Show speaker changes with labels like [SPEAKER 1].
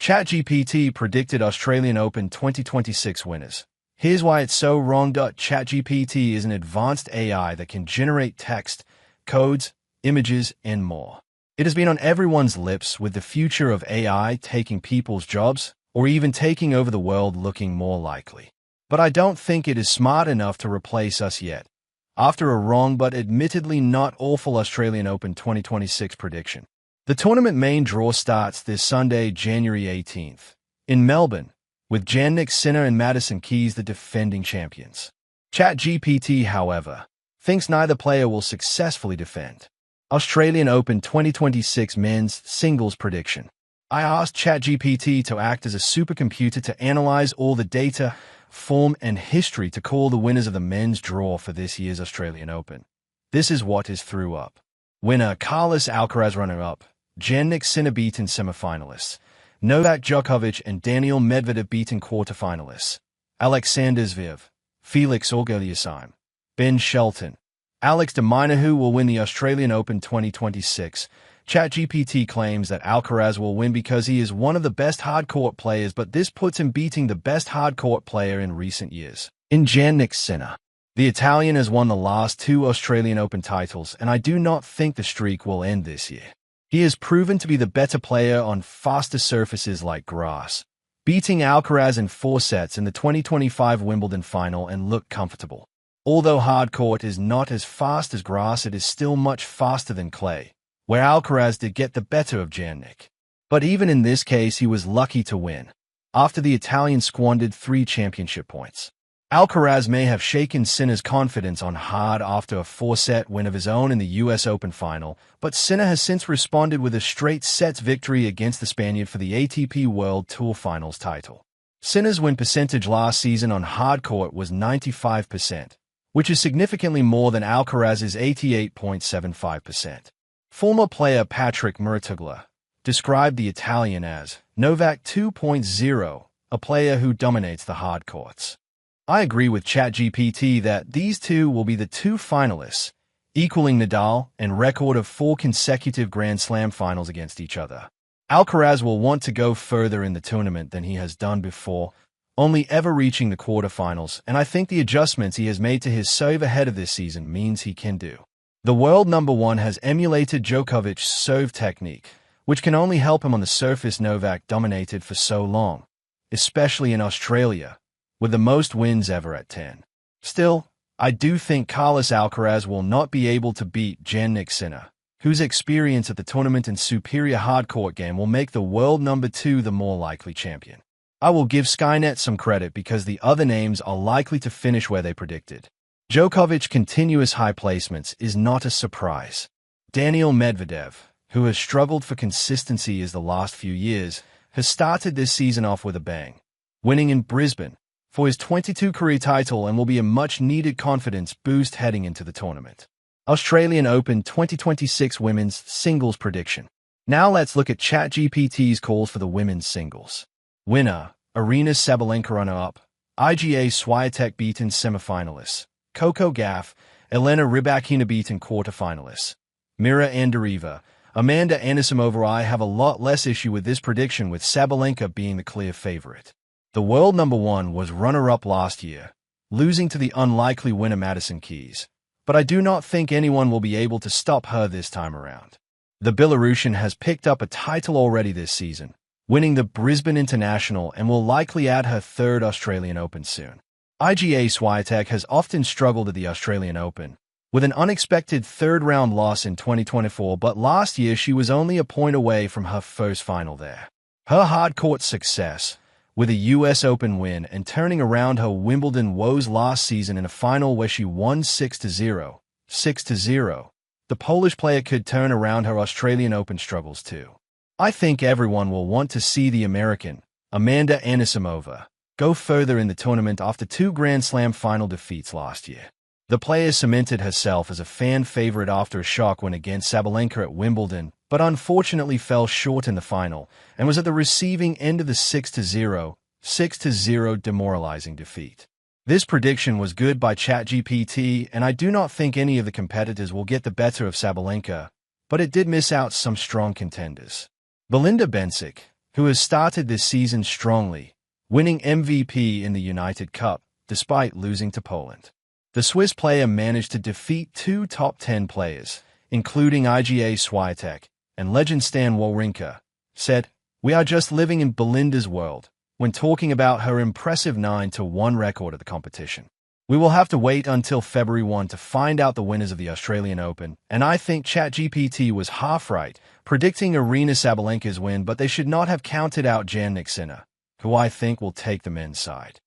[SPEAKER 1] ChatGPT predicted Australian Open 2026 winners. Here's why it's so wrong. ChatGPT is an advanced AI that can generate text, codes, images, and more. It has been on everyone's lips, with the future of AI taking people's jobs or even taking over the world looking more likely. But I don't think it is smart enough to replace us yet. After a wrong but admittedly not awful Australian Open 2026 prediction. The tournament main draw starts this Sunday, January 18th, in Melbourne, with Jannik Sinner and Madison Keys the defending champions. ChatGPT, however, thinks neither player will successfully defend. Australian Open 2026 men's singles prediction. I asked ChatGPT to act as a supercomputer to analyze all the data, form, and history to call the winners of the men's draw for this year's Australian Open. This is what is threw up. Winner Carlos Alcaraz, runner-up Jannik Sinner beaten semifinalists. Novak Djokovic and Daniil Medvedev beaten quarterfinalists. Alexander Zverev, Felix Auger-Aliassime, Ben Shelton, Alex de Minaur. Who will win the Australian Open 2026? ChatGPT claims that Alcaraz will win because he is one of the best hard-court players, but this puts him beating the best hard-court player in recent years, in Jannik Sinner. The Italian has won the last 2 Australian Open titles, and I do not think the streak will end this year. He has proven to be the better player on faster surfaces like grass, beating Alcaraz in 4 sets in the 2025 Wimbledon final and looked comfortable. Although hard court is not as fast as grass, it is still much faster than clay, where Alcaraz did get the better of Jannik. But even in this case, he was lucky to win, after the Italian squandered 3 championship points. Alcaraz may have shaken Sinner's confidence on hard after a 4-set win of his own in the US Open final, but Sinner has since responded with a straight sets victory against the Spaniard for the ATP World Tour Finals title. Sinner's win percentage last season on hard court was 95%, which is significantly more than Alcaraz's 88.75%. Former player Patrick Muratoglu described the Italian as Novak 2.0, a player who dominates the hard courts. I agree with ChatGPT that these two will be the 2 finalists, equaling Nadal and record of 4 consecutive Grand Slam finals against each other. Alcaraz will want to go further in the tournament than he has done before, only ever reaching the quarterfinals, and I think the adjustments he has made to his serve ahead of this season means he can do. The world number 1 has emulated Djokovic's serve technique, which can only help him on the surface Novak dominated for so long, especially in Australia, with the most wins ever at 10. Still, I do think Carlos Alcaraz will not be able to beat Jannik Sinner, whose experience at the tournament and superior hardcourt game will make the world number 2 the more likely champion. I will give Skynet some credit because the other names are likely to finish where they predicted. Djokovic's continuous high placements is not a surprise. Daniil Medvedev, who has struggled for consistency as the last few years, has started this season off with a bang, winning in Brisbane for his 22 career title, and will be a much-needed confidence boost heading into the tournament. Australian Open 2026 women's singles prediction. Now let's look at ChatGPT's calls for the women's singles. Winner, Aryna Sabalenka, runner-up, Iga Swiatek beaten semifinalists. Coco Gauff, Elena Rybakina beaten quarterfinalists. Mira Andreeva, Amanda Anisimova. I have a lot less issue with this prediction, with Sabalenka being the clear favorite. The world number 1 was runner-up last year, losing to the unlikely winner Madison Keys, but I do not think anyone will be able to stop her this time around. The Belarusian has picked up a title already this season, winning the Brisbane International, and will likely add her 3rd Australian Open soon. Iga Swiatek has often struggled at the Australian Open, with an unexpected 3rd-round loss in 2024, but last year she was only a point away from her first final there. Her hard-court success, with a US Open win and turning around her Wimbledon woes last season in a final where she won 6-0, 6-0, the Polish player could turn around her Australian Open struggles too. I think everyone will want to see the American, Amanda Anisimova, go further in the tournament after 2 Grand Slam final defeats last year. The player cemented herself as a fan favorite after a shock win against Sabalenka at Wimbledon, but unfortunately fell short in the final and was at the receiving end of the 6-0, 6-0 demoralizing defeat. This prediction was good by ChatGPT, and I do not think any of the competitors will get the better of Sabalenka, but it did miss out some strong contenders. Belinda Bencic, who has started this season strongly, winning MVP in the United Cup despite losing to Poland. The Swiss player managed to defeat two top 10 players, including Iga Swiatek and legend Stan Wawrinka, said, "We are just living in Belinda's world," when talking about her impressive 9-1 record at the competition. "We will have to wait until February 1 to find out the winners of the Australian Open, and I think ChatGPT was half right, predicting Aryna Sabalenka's win, but they should not have counted out Jannik Sinner, who I think will take the men's side."